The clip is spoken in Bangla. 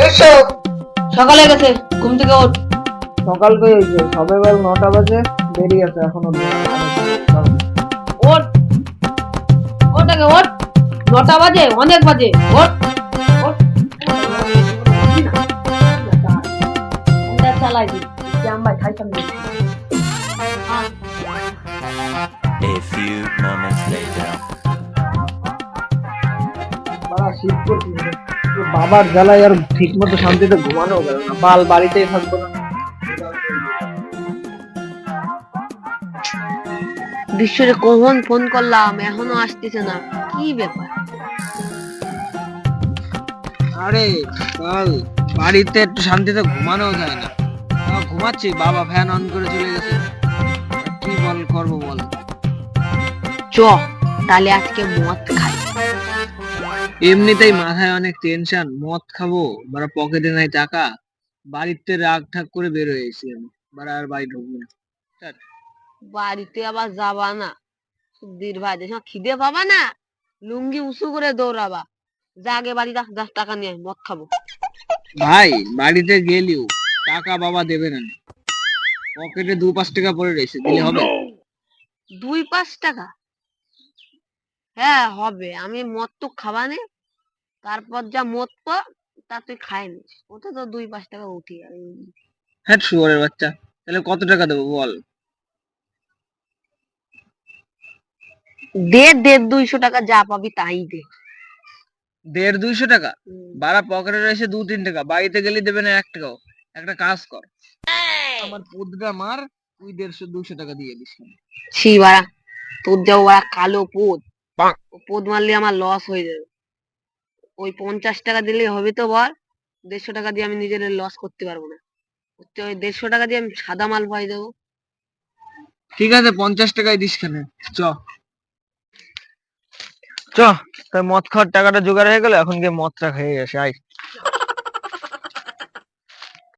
এসো। সকালে গেছে, ঘুম থেকে ওঠ। সকাল তো হয়েছে, সবে বেলা 9টা বাজে, দেরি আছে এখনো। ওঠ, ওঠ আগে ওঠ। 9টা বাজে, অনেক বাজে। ওঠ, ওঠ। চালাই দি জামাই খাইতাম না। A few moments later. বড় শীত করছে, বাবার জ্বালায় আর ঠিক মতো শান্তিতে ঘুমানো গেল না, বাল বাড়িতেই থাকবো না। বিশ্বরে কখন ফোন করলাম, এখনো আসতেছে না, কি ব্যাপার? আরে বল, বাড়িতে একটু শান্তিতে ঘুমানো যায় না। ঘুমাচ্ছি, বাবা ফ্যান অন করে চলে গেছে। কি বল করবো বল। চ তাহলে আজকে মদ খাই। এমনিতেই মাথায় অনেক টেনশন, মদ খাবো, বারা পকেটে নাই টাকা। বাড়িতে রাগ ঠাক করে বের হয়েছি আমি, বারা আর বাড়ি ঢুকবো না। বাড়িতে আবার যাবা না, সুধীর ভাই দেখো খিদে পাবা না, লুঙ্গি উঁচু করে দৌড়াবা। যা আগে বাড়ি যা, 10 টাকা নিয়ে আয়, মদ খাবো। ভাই বাড়িতে গেলিও টাকা বাবা দেবে না, পকেটে 2-5 টাকা পড়ে রয়েছে, দিলে হবে? 2-5 টাকা? হ্যাঁ হবে, আমি মদ তো খাবা নে, তারপর যা মদ পা তা তুই খাই নিস, ওটা তো 2-5 টাকা উঠি যাবে। হ্যাঁ শুয়োরের বাচ্চা, তাহলে কত টাকা দেবো বল? দে 150-200 টাকা যা পাবি তাই দে। 150-200 টাকা? বাড়া পকেটে রয়েছে 2-3 টাকা, বাড়িতে গেলে দেবে না 1 টাকাও। একটা কাজ কর, আমার পুদটা মার, তুই 150-200 টাকা দিয়ে দিস। ছি বাড়া, তোর যাও বাড়া কালো পোদ, ও পোদ মারলে আমার লস হয়ে যাবে। ওই 50 টাকা দিলে হবে তো বল? 150 টাকা দিয়ে আমি নিজের লস করতে পারবো না, ওই 150 টাকা দিয়ে আমি সাদা মাল পাই দেবো। ঠিক আছে 50 টাকায় দিস খানে। চ চ, তাই মদ খাওয়ার টাকাটা জোগাড় হয়ে গেল, এখন গিয়ে মদটা খেয়ে আসে, আয়।